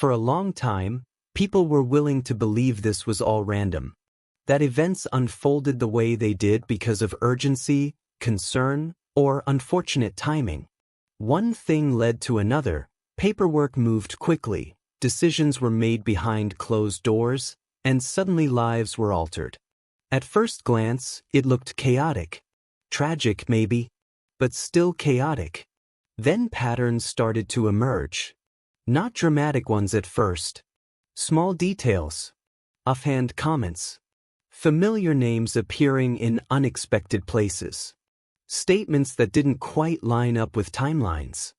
For a long time, people were willing to believe this was all random, that events unfolded the way they did because of urgency, concern, or unfortunate timing. One thing led to another, paperwork moved quickly, decisions were made behind closed doors, and suddenly lives were altered. At first glance, it looked chaotic. Tragic, maybe, but still chaotic. Then patterns started to emerge. Not dramatic ones at first. Small details. Offhand comments. Familiar names appearing in unexpected places. Statements that didn't quite line up with timelines.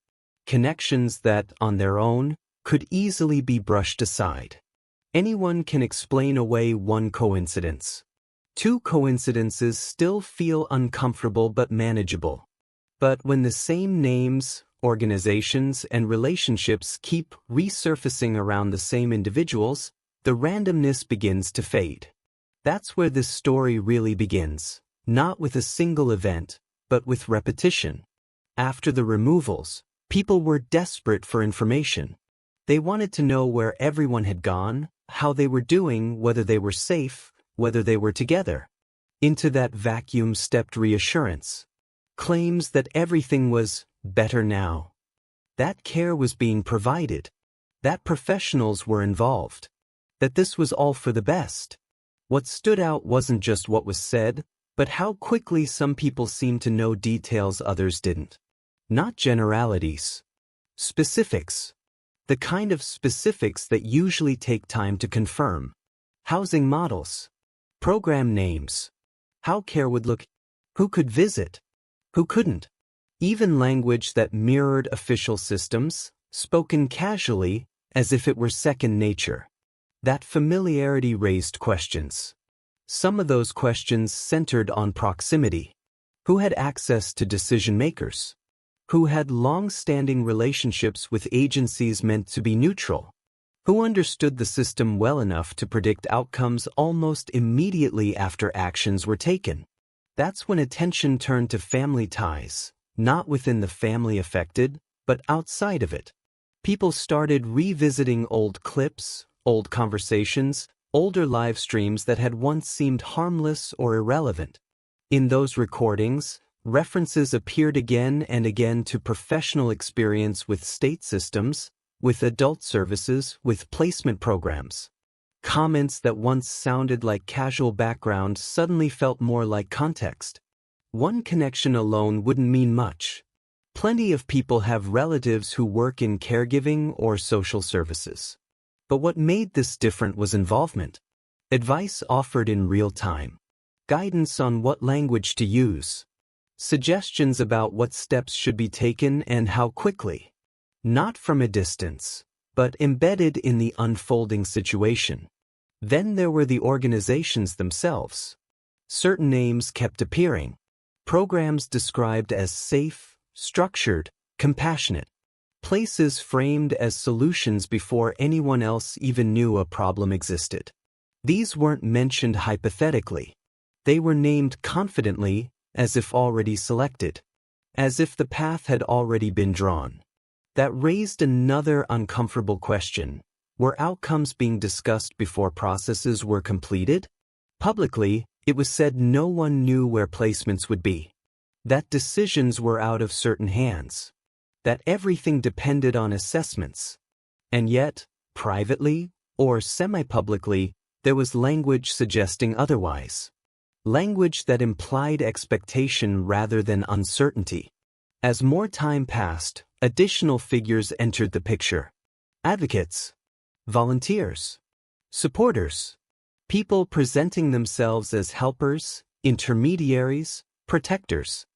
Connections that, on their own, could easily be brushed aside. Anyone can explain away one coincidence. Two coincidences still feel uncomfortable but manageable. But when the same names, organizations, and relationships keep resurfacing around the same individuals, the randomness begins to fade. That's where this story really begins, not with a single event, but with repetition. After the removals, people were desperate for information. They wanted to know where everyone had gone, how they were doing, whether they were safe, whether they were together. Into that vacuum stepped reassurance. Claims that everything was better now. That care was being provided. That professionals were involved. That this was all for the best. What stood out wasn't just what was said, but how quickly some people seemed to know details others didn't. Not generalities. Specifics. The kind of specifics that usually take time to confirm. Housing models. Program names. How care would look. Who could visit. Who couldn't. Even language that mirrored official systems, spoken casually, as if it were second nature. That familiarity raised questions. Some of those questions centered on proximity. Who had access to decision makers? Who had long-standing relationships with agencies meant to be neutral? Who understood the system well enough to predict outcomes almost immediately after actions were taken? That's when attention turned to family ties, not within the family affected, but outside of it. People started revisiting old clips, old conversations, older live streams that had once seemed harmless or irrelevant. In those recordings, references appeared again and again to professional experience with state systems, with adult services, with placement programs. Comments that once sounded like casual background suddenly felt more like context. One connection alone wouldn't mean much. Plenty of people have relatives who work in caregiving or social services. But what made this different was involvement. Advice offered in real time. Guidance on what language to use. Suggestions about what steps should be taken and how quickly. Not from a distance, but embedded in the unfolding situation. Then there were the organizations themselves. Certain names kept appearing. Programs described as safe, structured, compassionate. Places framed as solutions before anyone else even knew a problem existed. These weren't mentioned hypothetically. They were named confidently, as if already selected. As if the path had already been drawn. That raised another uncomfortable question. Were outcomes being discussed before processes were completed? Publicly, it was said no one knew where placements would be. That decisions were out of certain hands. That everything depended on assessments. And yet, privately, or semi-publicly, there was language suggesting otherwise. Language that implied expectation rather than uncertainty. As more time passed, additional figures entered the picture. Advocates. Volunteers. Supporters. People presenting themselves as helpers, intermediaries, protectors.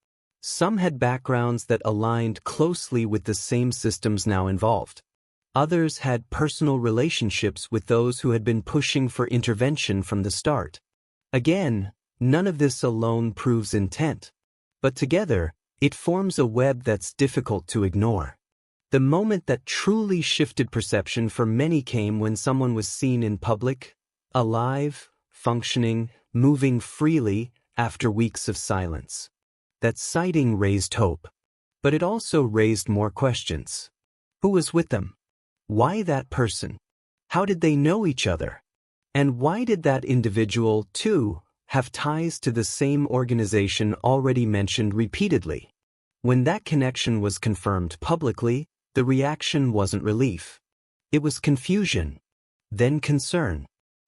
Some had backgrounds that aligned closely with the same systems now involved. Others had personal relationships with those who had been pushing for intervention from the start. Again, none of this alone proves intent. But together, it forms a web that's difficult to ignore. The moment that truly shifted perception for many came when someone was seen in public, alive, functioning, moving freely after weeks of silence. That sighting raised hope. But it also raised more questions. Who was with them? Why that person? How did they know each other? And why did that individual, too, have ties to the same organization already mentioned repeatedly? When that connection was confirmed publicly, the reaction wasn't relief. It was confusion, then concern,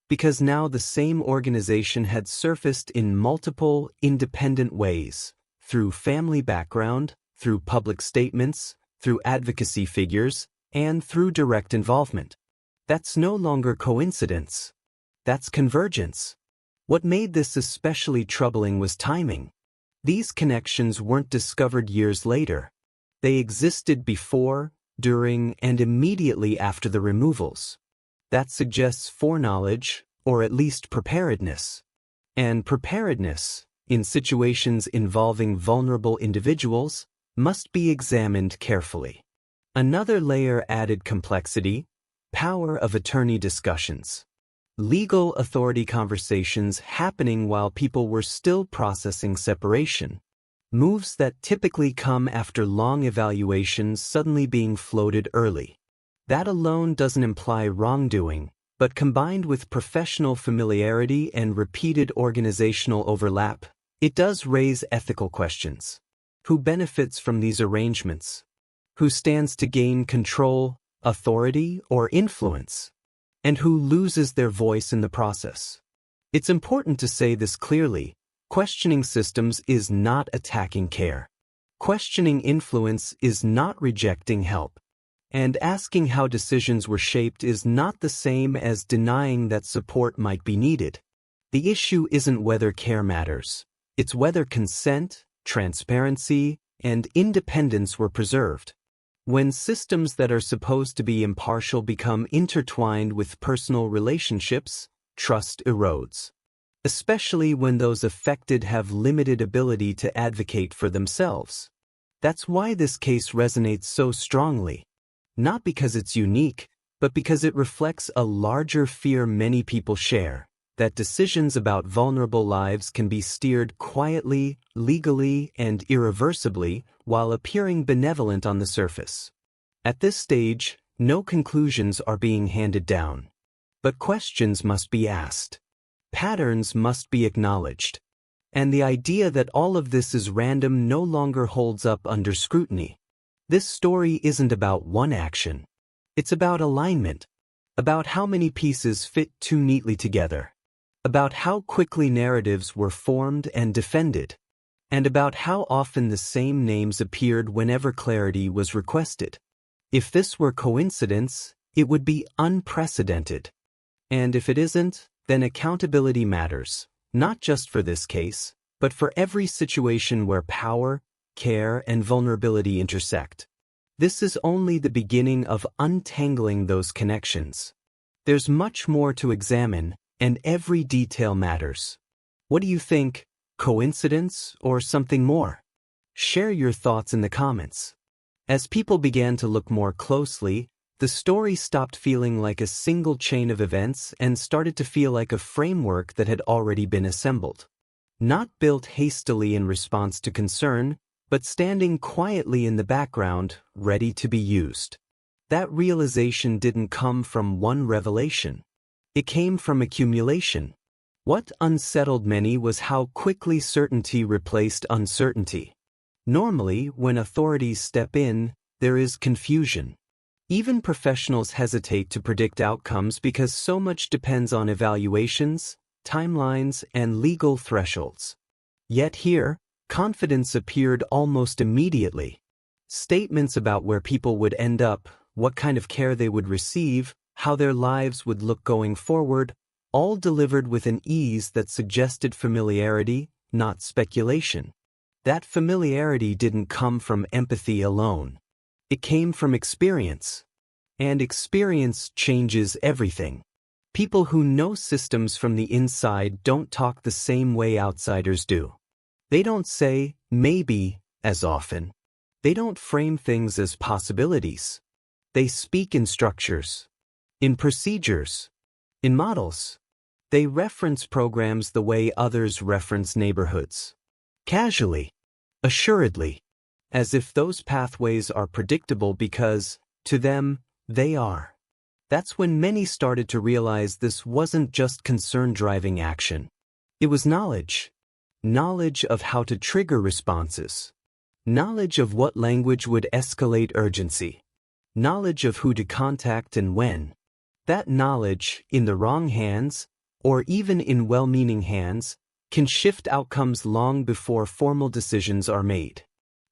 because now the same organization had surfaced in multiple, independent ways, through family background, through public statements, through advocacy figures, and through direct involvement. That's no longer coincidence. That's convergence. What made this especially troubling was timing. These connections weren't discovered years later. They existed before, during, and immediately after the removals. That suggests foreknowledge, or at least preparedness. And preparedness, in situations involving vulnerable individuals, must be examined carefully. Another layer added complexity: power of attorney discussions. Legal authority conversations happening while people were still processing separation. Moves that typically come after long evaluations suddenly being floated early. That alone doesn't imply wrongdoing, but combined with professional familiarity and repeated organizational overlap, it does raise ethical questions. Who benefits from these arrangements? Who stands to gain control, authority, or influence? And who loses their voice in the process? It's important to say this clearly. Questioning systems is not attacking care. Questioning influence is not rejecting help. And asking how decisions were shaped is not the same as denying that support might be needed. The issue isn't whether care matters. It's whether consent, transparency, and independence were preserved. When systems that are supposed to be impartial become intertwined with personal relationships, trust erodes. Especially when those affected have limited ability to advocate for themselves. That's why this case resonates so strongly. Not because it's unique, but because it reflects a larger fear many people share, that decisions about vulnerable lives can be steered quietly, legally, and irreversibly while appearing benevolent on the surface. At this stage, no conclusions are being handed down. But questions must be asked. Patterns must be acknowledged. And the idea that all of this is random no longer holds up under scrutiny. This story isn't about one action. It's about alignment. About how many pieces fit too neatly together. About how quickly narratives were formed and defended. And about how often the same names appeared whenever clarity was requested. If this were coincidence, it would be unprecedented. And if it isn't, then accountability matters, not just for this case, but for every situation where power, care, and vulnerability intersect. This is only the beginning of untangling those connections. There's much more to examine, and every detail matters. What do you think? Coincidence or something more? Share your thoughts in the comments. As people began to look more closely, the story stopped feeling like a single chain of events and started to feel like a framework that had already been assembled. Not built hastily in response to concern, but standing quietly in the background, ready to be used. That realization didn't come from one revelation. It came from accumulation. What unsettled many was how quickly certainty replaced uncertainty. Normally, when authorities step in, there is confusion. Even professionals hesitate to predict outcomes because so much depends on evaluations, timelines, and legal thresholds. Yet here, confidence appeared almost immediately. Statements about where people would end up, what kind of care they would receive, how their lives would look going forward, all delivered with an ease that suggested familiarity, not speculation. That familiarity didn't come from empathy alone. It came from experience. And experience changes everything. People who know systems from the inside don't talk the same way outsiders do. They don't say, maybe, as often. They don't frame things as possibilities. They speak in structures, in procedures, in models. They reference programs the way others reference neighborhoods. Casually, assuredly, as if those pathways are predictable because, to them, They are. That's when many started to realize this wasn't just concern driving action. It was knowledge. Knowledge of how to trigger responses. Knowledge of what language would escalate urgency. Knowledge of who to contact and when. That knowledge, in the wrong hands, or even in well-meaning hands, can shift outcomes long before formal decisions are made.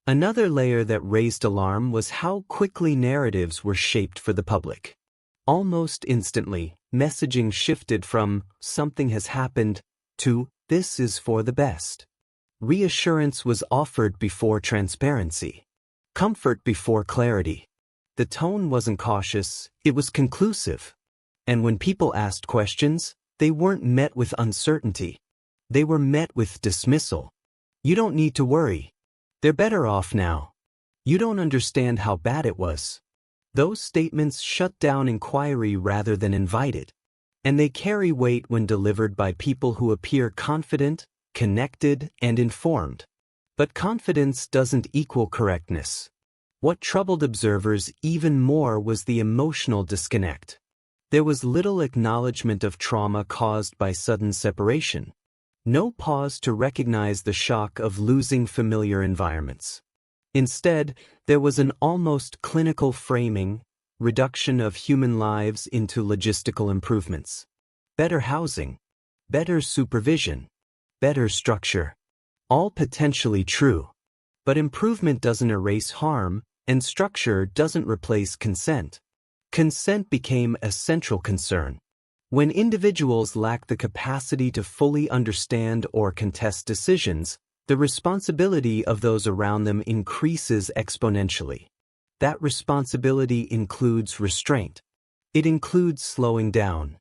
Another layer that raised alarm was how quickly narratives were shaped for the public. Almost instantly, messaging shifted from "something has happened" to "this is for the best." Reassurance was offered before transparency. Comfort before clarity. The tone wasn't cautious, it was conclusive. And when people asked questions, they weren't met with uncertainty. They were met with dismissal. "You don't need to worry. They're better off now. You don't understand how bad it was." Those statements shut down inquiry rather than invite it. And they carry weight when delivered by people who appear confident, connected, and informed. But confidence doesn't equal correctness. What troubled observers even more was the emotional disconnect. There was little acknowledgement of trauma caused by sudden separation. No pause to recognize the shock of losing familiar environments. Instead, there was an almost clinical framing, reduction of human lives into logistical improvements. Better housing, better supervision, better structure. All potentially true. But improvement doesn't erase harm, and structure doesn't replace consent. Consent became a central concern. When individuals lack the capacity to fully understand or contest decisions, the responsibility of those around them increases exponentially. That responsibility includes restraint. It includes slowing down.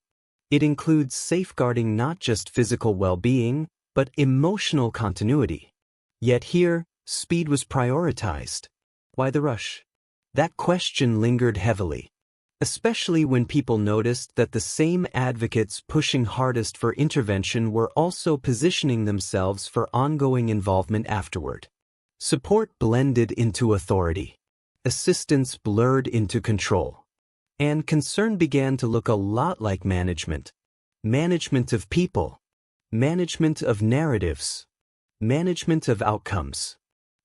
It includes safeguarding not just physical well-being, but emotional continuity. Yet here, speed was prioritized. Why the rush? That question lingered heavily. Especially when people noticed that the same advocates pushing hardest for intervention were also positioning themselves for ongoing involvement afterward. Support blended into authority. Assistance blurred into control. And concern began to look a lot like management. Management of people. Management of narratives. Management of outcomes.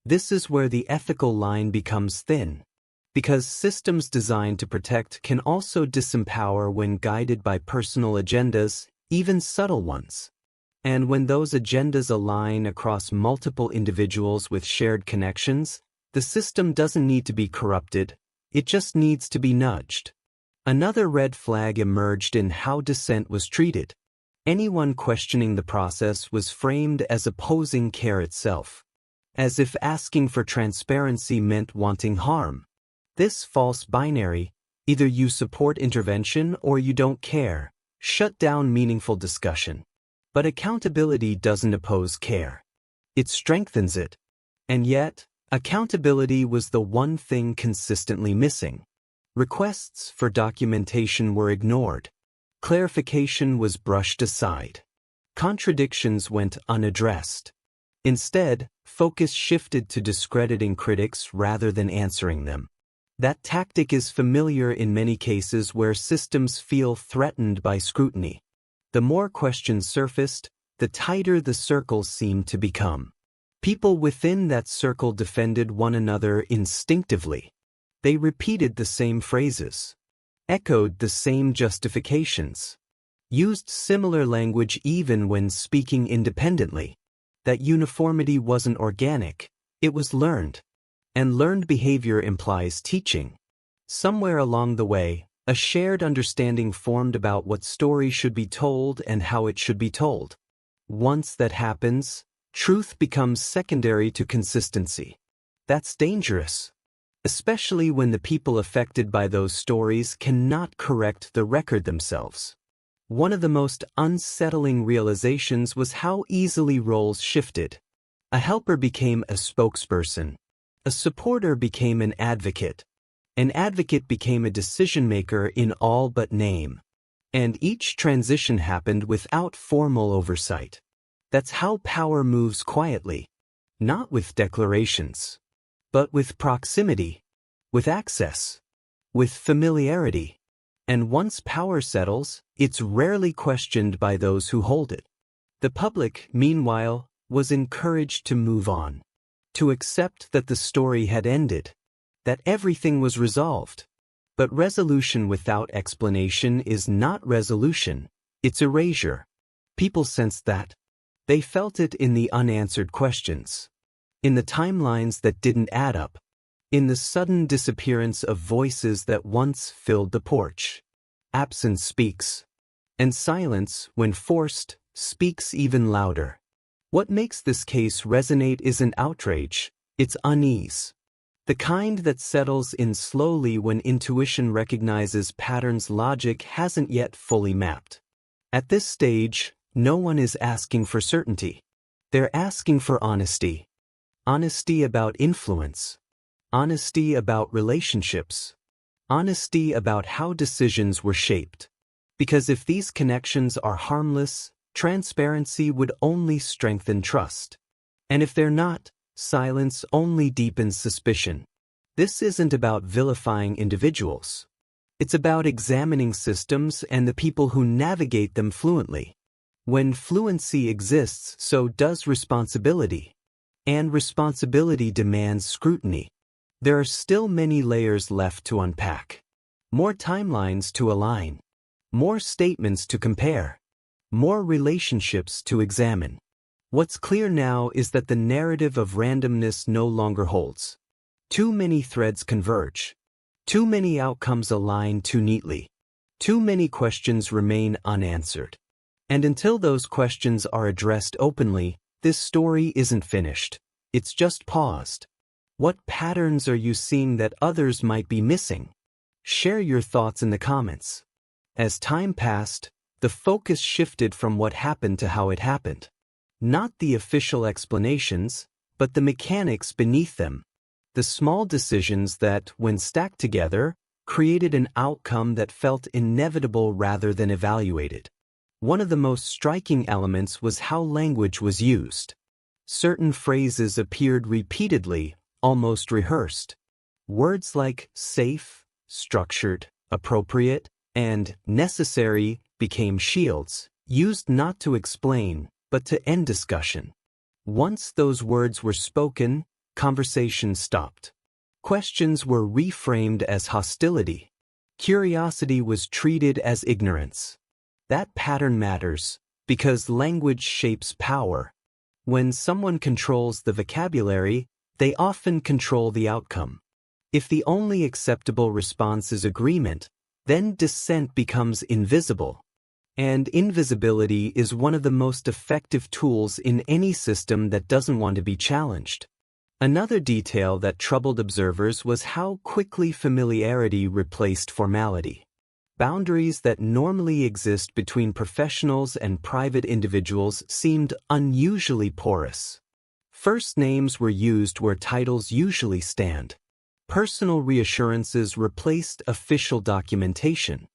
This is where the ethical line becomes thin. Because systems designed to protect can also disempower when guided by personal agendas, even subtle ones. And when those agendas align across multiple individuals with shared connections, the system doesn't need to be corrupted, it just needs to be nudged. Another red flag emerged in how dissent was treated. Anyone questioning the process was framed as opposing care itself. As if asking for transparency meant wanting harm. This false binary, either you support intervention or you don't care, shut down meaningful discussion. But accountability doesn't oppose care. It strengthens it. And yet, accountability was the one thing consistently missing. Requests for documentation were ignored. Clarification was brushed aside. Contradictions went unaddressed. Instead, focus shifted to discrediting critics rather than answering them. That tactic is familiar in many cases where systems feel threatened by scrutiny. The more questions surfaced, the tighter the circle seemed to become. People within that circle defended one another instinctively. They repeated the same phrases, echoed the same justifications, used similar language even when speaking independently. That uniformity wasn't organic, it was learned. And learned behavior implies teaching. Somewhere along the way, a shared understanding formed about what story should be told and how it should be told. Once that happens, truth becomes secondary to consistency. That's dangerous. Especially when the people affected by those stories cannot correct the record themselves. One of the most unsettling realizations was how easily roles shifted. A helper became a spokesperson. A supporter became an advocate. An advocate became a decision-maker in all but name. And each transition happened without formal oversight. That's how power moves quietly. Not with declarations. But with proximity. With access. with familiarity. And once power settles, it's rarely questioned by those who hold it. The public, meanwhile, was encouraged to move on, to accept that the story had ended, that everything was resolved. But resolution without explanation is not resolution, it's erasure. People sensed that. They felt it in the unanswered questions, in the timelines that didn't add up, in the sudden disappearance of voices that once filled the porch. Absence speaks, and silence, when forced, speaks even louder. What makes this case resonate isn't outrage, it's unease. The kind that settles in slowly when intuition recognizes patterns logic hasn't yet fully mapped. At this stage, no one is asking for certainty. They're asking for honesty. Honesty about influence. Honesty about relationships. Honesty about how decisions were shaped. Because if these connections are harmless, transparency would only strengthen trust. And if they're not, silence only deepens suspicion. This isn't about vilifying individuals. It's about examining systems and the people who navigate them fluently. When fluency exists, so does responsibility. And responsibility demands scrutiny. There are still many layers left to unpack. More timelines to align. More statements to compare. More relationships to examine. What's clear now is that the narrative of randomness no longer holds. Too many threads converge. Too many outcomes align too neatly. Too many questions remain unanswered. And until those questions are addressed openly, this story isn't finished. It's just paused. What patterns are you seeing that others might be missing? Share your thoughts in the comments. As time passed, the focus shifted from what happened to how it happened. Not the official explanations, but the mechanics beneath them. The small decisions that, when stacked together, created an outcome that felt inevitable rather than evaluated. One of the most striking elements was how language was used. Certain phrases appeared repeatedly, almost rehearsed. Words like safe, structured, appropriate, and necessary became shields, used not to explain, but to end discussion. Once those words were spoken, conversation stopped. Questions were reframed as hostility. Curiosity was treated as ignorance. That pattern matters, because language shapes power. When someone controls the vocabulary, they often control the outcome. If the only acceptable response is agreement, then dissent becomes invisible. And invisibility is one of the most effective tools in any system that doesn't want to be challenged. Another detail that troubled observers was how quickly familiarity replaced formality. Boundaries that normally exist between professionals and private individuals seemed unusually porous. First names were used where titles usually stand. Personal reassurances replaced official documentation.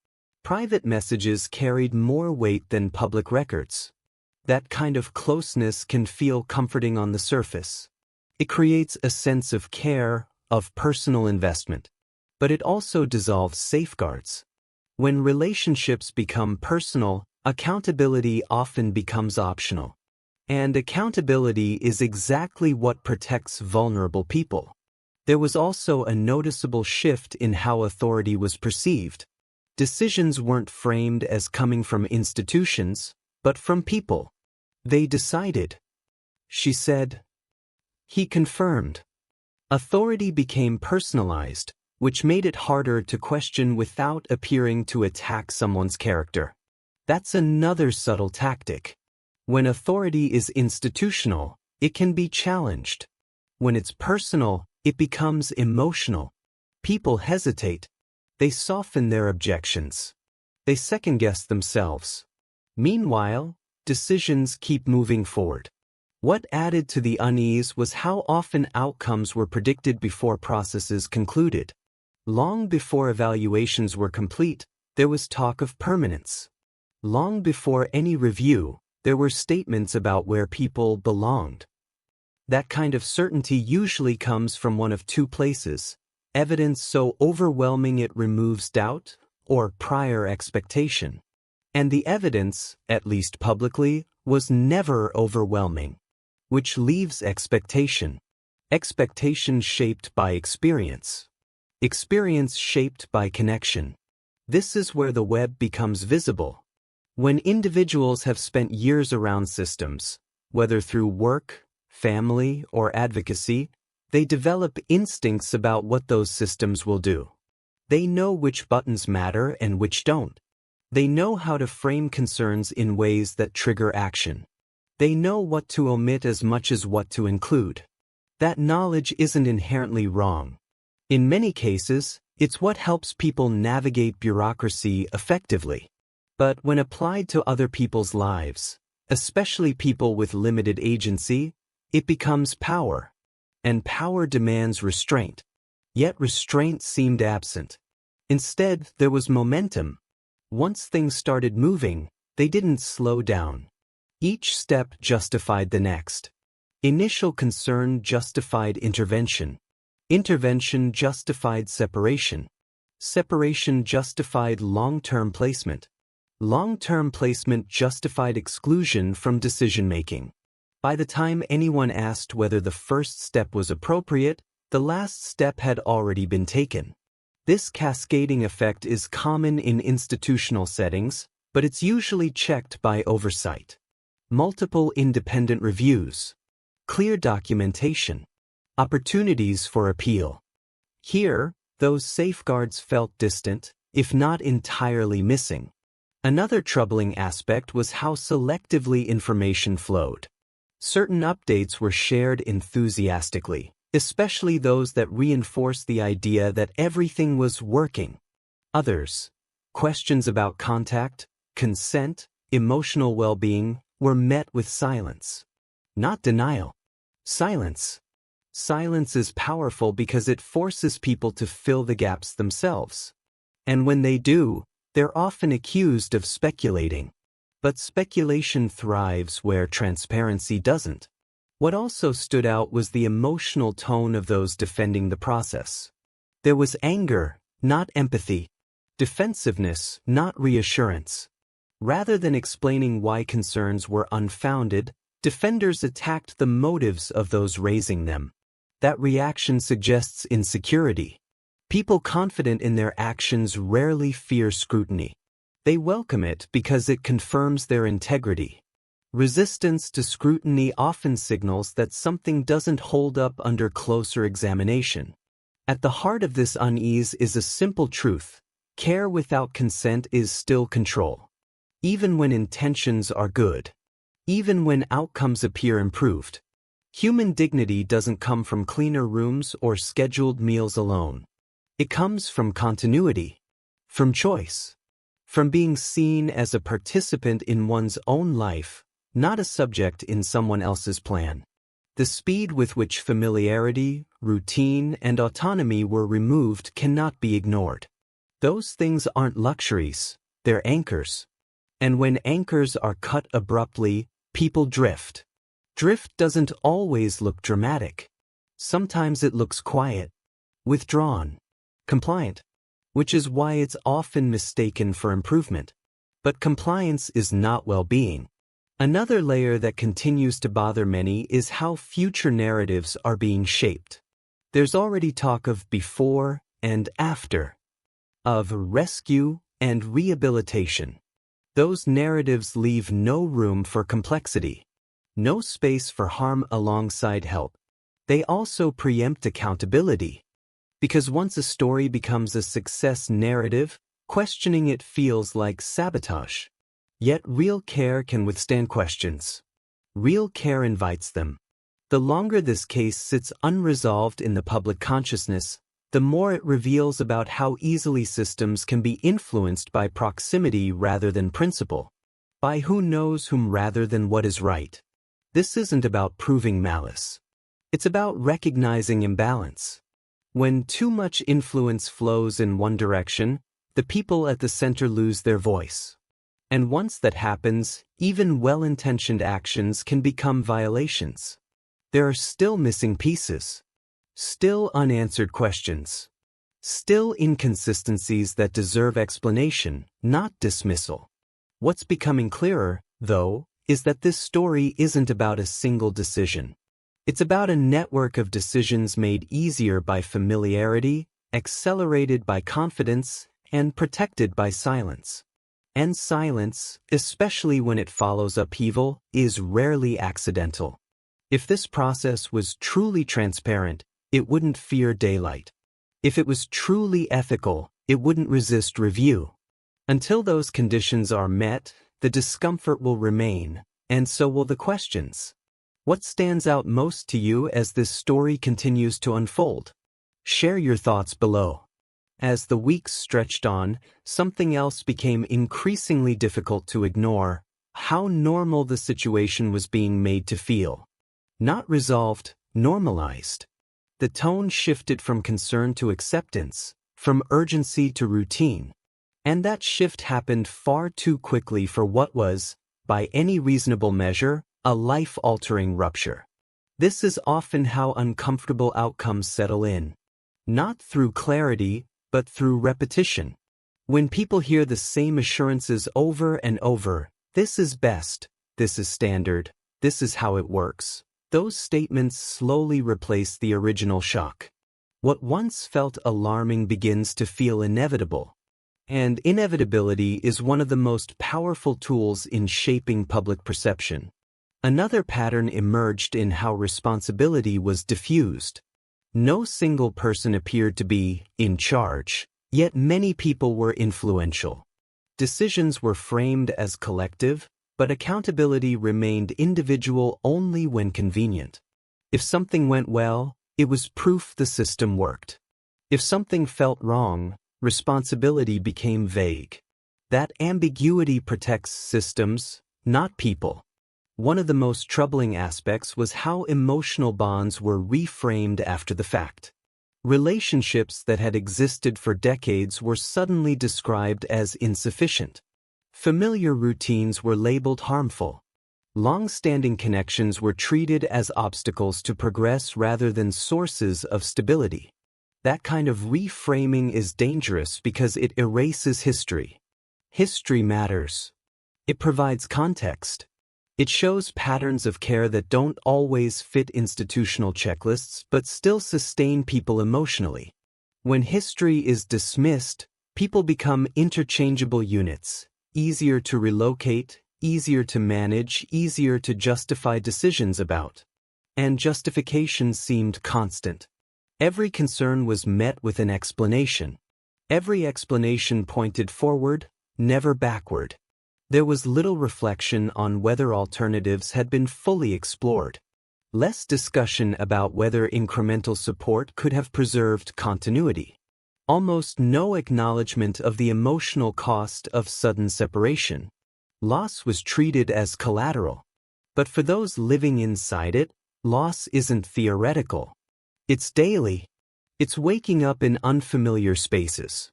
Private messages carried more weight than public records. That kind of closeness can feel comforting on the surface. It creates a sense of care, of personal investment. But it also dissolves safeguards. When relationships become personal, accountability often becomes optional. And accountability is exactly what protects vulnerable people. There was also a noticeable shift in how authority was perceived. Decisions weren't framed as coming from institutions, but from people. They decided. She said. He confirmed. Authority became personalized, which made it harder to question without appearing to attack someone's character. That's another subtle tactic. When authority is institutional, it can be challenged. When it's personal, it becomes emotional. People hesitate. They soften their objections. They second-guess themselves. Meanwhile, decisions keep moving forward. What added to the unease was how often outcomes were predicted before processes concluded. Long before evaluations were complete, there was talk of permanence. Long before any review, there were statements about where people belonged. That kind of certainty usually comes from one of two places: evidence so overwhelming it removes doubt, or prior expectation. And the evidence, at least publicly, was never overwhelming, which leaves expectation. Expectation shaped by experience. Experience shaped by connection. This is where the web becomes visible. When individuals have spent years around systems, whether through work, family, or advocacy, they develop instincts about what those systems will do. They know which buttons matter and which don't. They know how to frame concerns in ways that trigger action. They know what to omit as much as what to include. That knowledge isn't inherently wrong. In many cases, it's what helps people navigate bureaucracy effectively. But when applied to other people's lives, especially people with limited agency, it becomes power. And power demands restraint. Yet restraint seemed absent. Instead, there was momentum. Once things started moving, they didn't slow down. Each step justified the next. Initial concern justified intervention. Intervention justified separation. Separation justified long-term placement. Long-term placement justified exclusion from decision-making. By the time anyone asked whether the first step was appropriate, the last step had already been taken. This cascading effect is common in institutional settings, but it's usually checked by oversight. Multiple independent reviews. Clear documentation. Opportunities for appeal. Here, those safeguards felt distant, if not entirely missing. Another troubling aspect was how selectively information flowed. Certain updates were shared enthusiastically, especially those that reinforced the idea that everything was working. Others, questions about contact, consent, emotional well-being, were met with silence. Not denial. Silence. Silence is powerful because it forces people to fill the gaps themselves. And when they do, they're often accused of speculating. But speculation thrives where transparency doesn't. What also stood out was the emotional tone of those defending the process. There was anger, not empathy. Defensiveness, not reassurance. Rather than explaining why concerns were unfounded, defenders attacked the motives of those raising them. That reaction suggests insecurity. People confident in their actions rarely fear scrutiny. They welcome it because it confirms their integrity. Resistance to scrutiny often signals that something doesn't hold up under closer examination. At the heart of this unease is a simple truth: care without consent is still control. Even when intentions are good. Even when outcomes appear improved. Human dignity doesn't come from cleaner rooms or scheduled meals alone. It comes from continuity, from choice, from being seen as a participant in one's own life, not a subject in someone else's plan. The speed with which familiarity, routine, and autonomy were removed cannot be ignored. Those things aren't luxuries, they're anchors. And when anchors are cut abruptly, people drift. Drift doesn't always look dramatic. Sometimes it looks quiet, withdrawn, compliant, which is why it's often mistaken for improvement. But compliance is not well-being. Another layer that continues to bother many is how future narratives are being shaped. There's already talk of before and after, of rescue and rehabilitation. Those narratives leave no room for complexity, no space for harm alongside help. They also preempt accountability. Because once a story becomes a success narrative, questioning it feels like sabotage. Yet real care can withstand questions. Real care invites them. The longer this case sits unresolved in the public consciousness, the more it reveals about how easily systems can be influenced by proximity rather than principle, by who knows whom rather than what is right. This isn't about proving malice. It's about recognizing imbalance. When too much influence flows in one direction, the people at the center lose their voice. And once that happens, even well-intentioned actions can become violations. There are still missing pieces. Still unanswered questions. Still inconsistencies that deserve explanation, not dismissal. What's becoming clearer, though, is that this story isn't about a single decision. It's about a network of decisions made easier by familiarity, accelerated by confidence, and protected by silence. And silence, especially when it follows upheaval, is rarely accidental. If this process was truly transparent, it wouldn't fear daylight. If it was truly ethical, it wouldn't resist review. Until those conditions are met, the discomfort will remain, and so will the questions. What stands out most to you as this story continues to unfold? Share your thoughts below. As the weeks stretched on, something else became increasingly difficult to ignore: how normal the situation was being made to feel. Not resolved, normalized. The tone shifted from concern to acceptance, from urgency to routine. And that shift happened far too quickly for what was, by any reasonable measure, a life-altering rupture. This is often how uncomfortable outcomes settle in. Not through clarity, but through repetition. When people hear the same assurances over and over, "This is best, this is standard, this is how it works," those statements slowly replace the original shock. What once felt alarming begins to feel inevitable. And inevitability is one of the most powerful tools in shaping public perception. Another pattern emerged in how responsibility was diffused. No single person appeared to be in charge, yet many people were influential. Decisions were framed as collective, but accountability remained individual only when convenient. If something went well, it was proof the system worked. If something felt wrong, responsibility became vague. That ambiguity protects systems, not people. One of the most troubling aspects was how emotional bonds were reframed after the fact. Relationships that had existed for decades were suddenly described as insufficient. Familiar routines were labeled harmful. Long-standing connections were treated as obstacles to progress rather than sources of stability. That kind of reframing is dangerous because it erases history. History matters. It provides context. It shows patterns of care that don't always fit institutional checklists but still sustain people emotionally. When history is dismissed, people become interchangeable units. Easier to relocate, easier to manage, easier to justify decisions about. And justification seemed constant. Every concern was met with an explanation. Every explanation pointed forward, never backward. There was little reflection on whether alternatives had been fully explored. Less discussion about whether incremental support could have preserved continuity. Almost no acknowledgement of the emotional cost of sudden separation. Loss was treated as collateral. But for those living inside it, loss isn't theoretical. It's daily. It's waking up in unfamiliar spaces.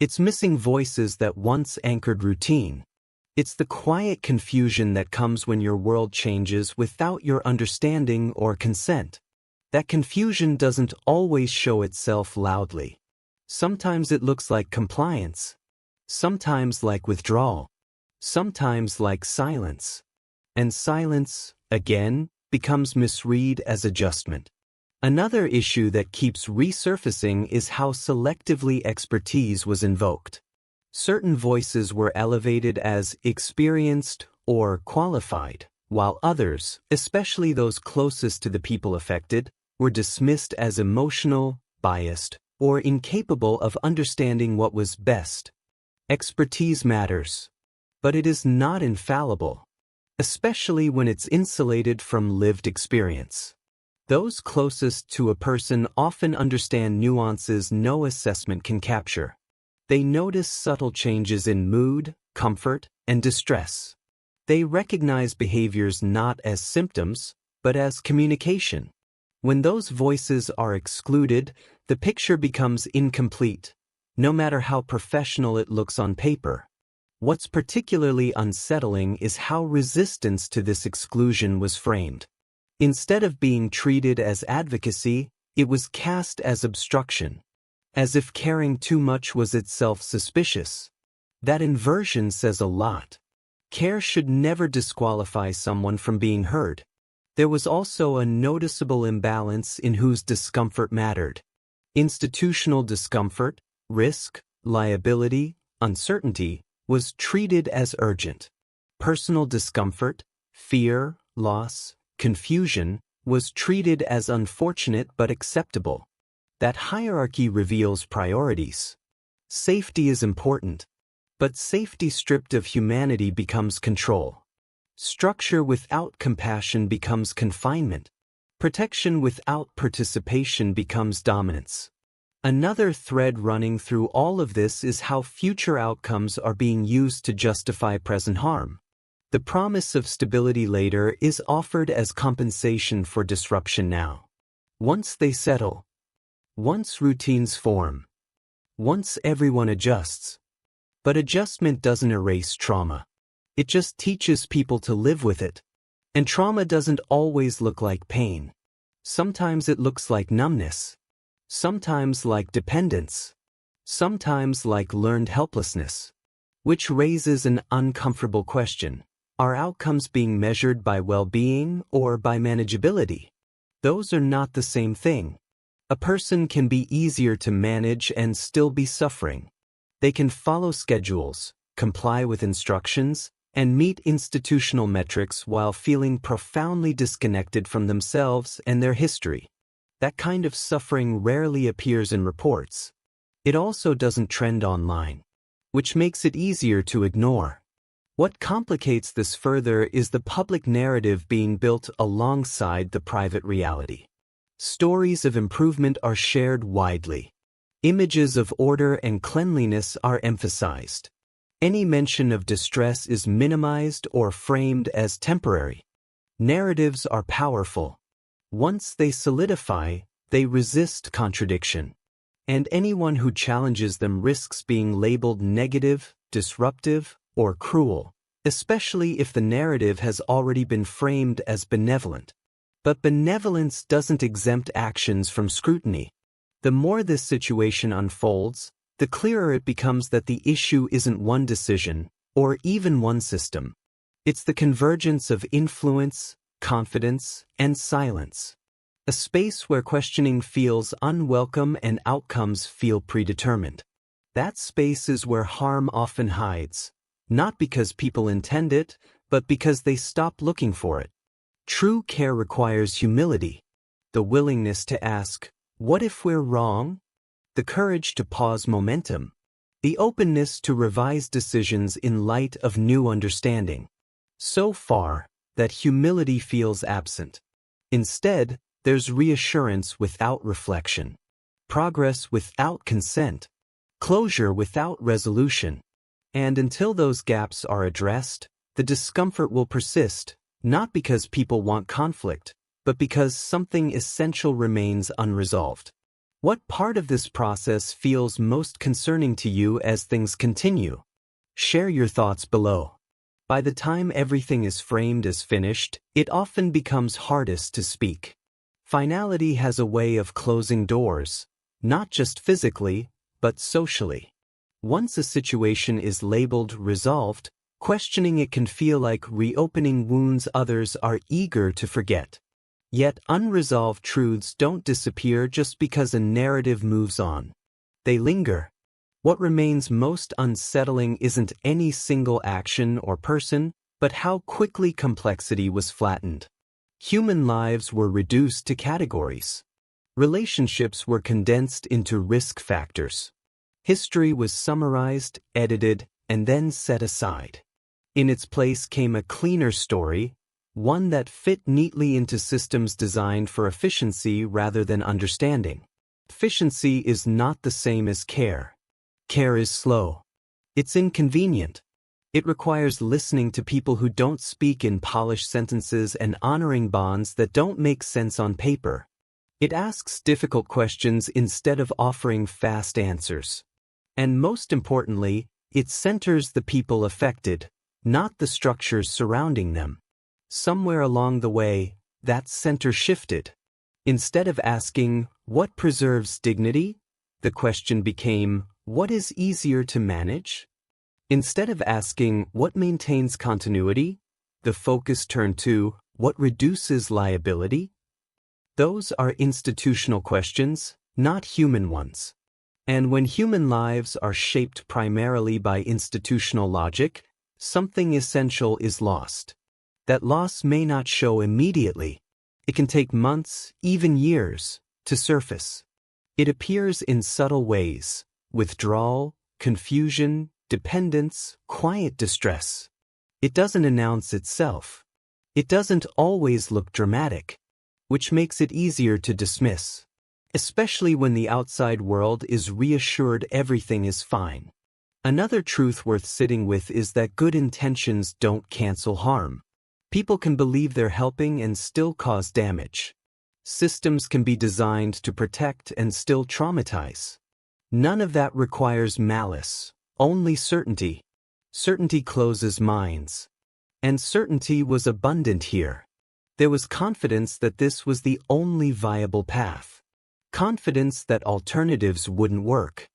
It's missing voices that once anchored routine. It's the quiet confusion that comes when your world changes without your understanding or consent. That confusion doesn't always show itself loudly. Sometimes it looks like compliance. Sometimes like withdrawal. Sometimes like silence. And silence, again, becomes misread as adjustment. Another issue that keeps resurfacing is how selectively expertise was invoked. Certain voices were elevated as experienced or qualified, while others, especially those closest to the people affected, were dismissed as emotional, biased, or incapable of understanding what was best. Expertise matters, but it is not infallible, especially when it's insulated from lived experience. Those closest to a person often understand nuances no assessment can capture. They notice subtle changes in mood, comfort, and distress. They recognize behaviors not as symptoms, but as communication. When those voices are excluded, the picture becomes incomplete, no matter how professional it looks on paper. What's particularly unsettling is how resistance to this exclusion was framed. Instead of being treated as advocacy, it was cast as obstruction. as if caring too much was itself suspicious. That inversion says a lot. Care should never disqualify someone from being heard. There was also a noticeable imbalance in whose discomfort mattered. Institutional discomfort, risk, liability, uncertainty, was treated as urgent. Personal discomfort, fear, loss, confusion, was treated as unfortunate but acceptable. That hierarchy reveals priorities. Safety is important, but safety stripped of humanity becomes control. Structure without compassion becomes confinement. Protection without participation becomes dominance. Another thread running through all of this is how future outcomes are being used to justify present harm. The promise of stability later is offered as compensation for disruption now. Once they settle, once routines form, once everyone adjusts. But adjustment doesn't erase trauma. It just teaches people to live with it. And trauma doesn't always look like pain. Sometimes it looks like numbness. Sometimes like dependence. Sometimes like learned helplessness. Which raises an uncomfortable question. Are outcomes being measured by well-being or by manageability? Those are not the same thing. A person can be easier to manage and still be suffering. They can follow schedules, comply with instructions, and meet institutional metrics while feeling profoundly disconnected from themselves and their history. That kind of suffering rarely appears in reports. It also doesn't trend online, which makes it easier to ignore. What complicates this further is the public narrative being built alongside the private reality. Stories of improvement are shared widely. Images of order and cleanliness are emphasized. Any mention of distress is minimized or framed as temporary. Narratives are powerful. Once they solidify, they resist contradiction. And anyone who challenges them risks being labeled negative, disruptive, or cruel, especially if the narrative has already been framed as benevolent. But benevolence doesn't exempt actions from scrutiny. The more this situation unfolds, the clearer it becomes that the issue isn't one decision, or even one system. It's the convergence of influence, confidence, and silence. A space where questioning feels unwelcome and outcomes feel predetermined. That space is where harm often hides, not because people intend it, but because they stop looking for it. True care requires humility, the willingness to ask, what if we're wrong? The courage to pause momentum, the openness to revise decisions in light of new understanding. So far, that humility feels absent. Instead, there's reassurance without reflection, progress without consent, closure without resolution. And until those gaps are addressed, the discomfort will persist, not because people want conflict, but because something essential remains unresolved. What part of this process feels most concerning to you as things continue? Share your thoughts below. By the time everything is framed as finished, it often becomes hardest to speak. Finality has a way of closing doors, not just physically, but socially. Once a situation is labeled resolved, questioning it can feel like reopening wounds others are eager to forget. Yet unresolved truths don't disappear just because a narrative moves on. They linger. What remains most unsettling isn't any single action or person, but how quickly complexity was flattened. Human lives were reduced to categories. Relationships were condensed into risk factors. History was summarized, edited, and then set aside. In its place came a cleaner story, one that fit neatly into systems designed for efficiency rather than understanding. Efficiency is not the same as care. Care is slow. It's inconvenient. It requires listening to people who don't speak in polished sentences and honoring bonds that don't make sense on paper. It asks difficult questions instead of offering fast answers. And most importantly, it centers the people affected, not the structures surrounding them. Somewhere along the way, that center shifted. Instead of asking, what preserves dignity? The question became, what is easier to manage? Instead of asking, what maintains continuity, the focus turned to, what reduces liability? Those are institutional questions, not human ones. And when human lives are shaped primarily by institutional logic, something essential is lost. That loss may not show immediately. It can take months, even years, to surface. It appears in subtle ways: withdrawal, confusion, dependence, quiet distress. It doesn't announce itself. It doesn't always look dramatic, which makes it easier to dismiss, especially when the outside world is reassured everything is fine. Another truth worth sitting with is that good intentions don't cancel harm. People can believe they're helping and still cause damage. Systems can be designed to protect and still traumatize. None of that requires malice, only certainty. Certainty closes minds. And certainty was abundant here. There was confidence that this was the only viable path. Confidence that alternatives wouldn't work.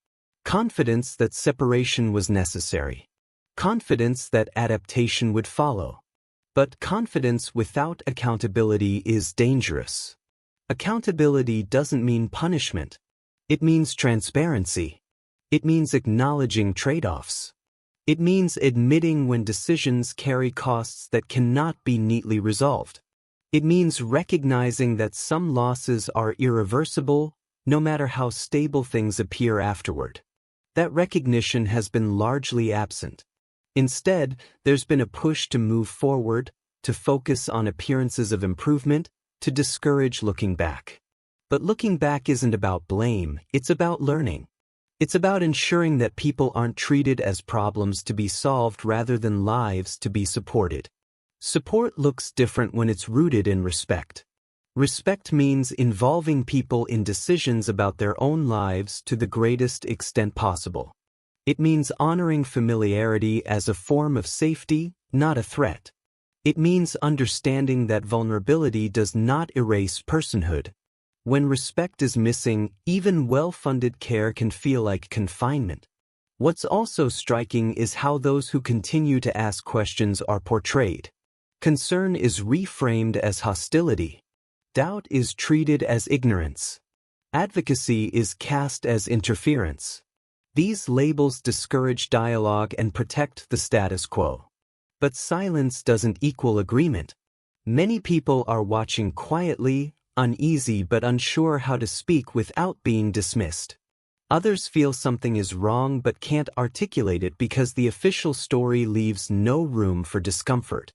Confidence that separation was necessary. Confidence that adaptation would follow. But confidence without accountability is dangerous. Accountability doesn't mean punishment. It means transparency. It means acknowledging trade-offs. It means admitting when decisions carry costs that cannot be neatly resolved. It means recognizing that some losses are irreversible, no matter how stable things appear afterward. That recognition has been largely absent. Instead, there's been a push to move forward, to focus on appearances of improvement, to discourage looking back. But looking back isn't about blame, it's about learning. It's about ensuring that people aren't treated as problems to be solved rather than lives to be supported. Support looks different when it's rooted in respect. Respect means involving people in decisions about their own lives to the greatest extent possible. It means honoring familiarity as a form of safety, not a threat. It means understanding that vulnerability does not erase personhood. When respect is missing, even well-funded care can feel like confinement. What's also striking is how those who continue to ask questions are portrayed. Concern is reframed as hostility. Doubt is treated as ignorance. Advocacy is cast as interference. These labels discourage dialogue and protect the status quo. But silence doesn't equal agreement. Many people are watching quietly, uneasy but unsure how to speak without being dismissed. Others feel something is wrong but can't articulate it because the official story leaves no room for discomfort.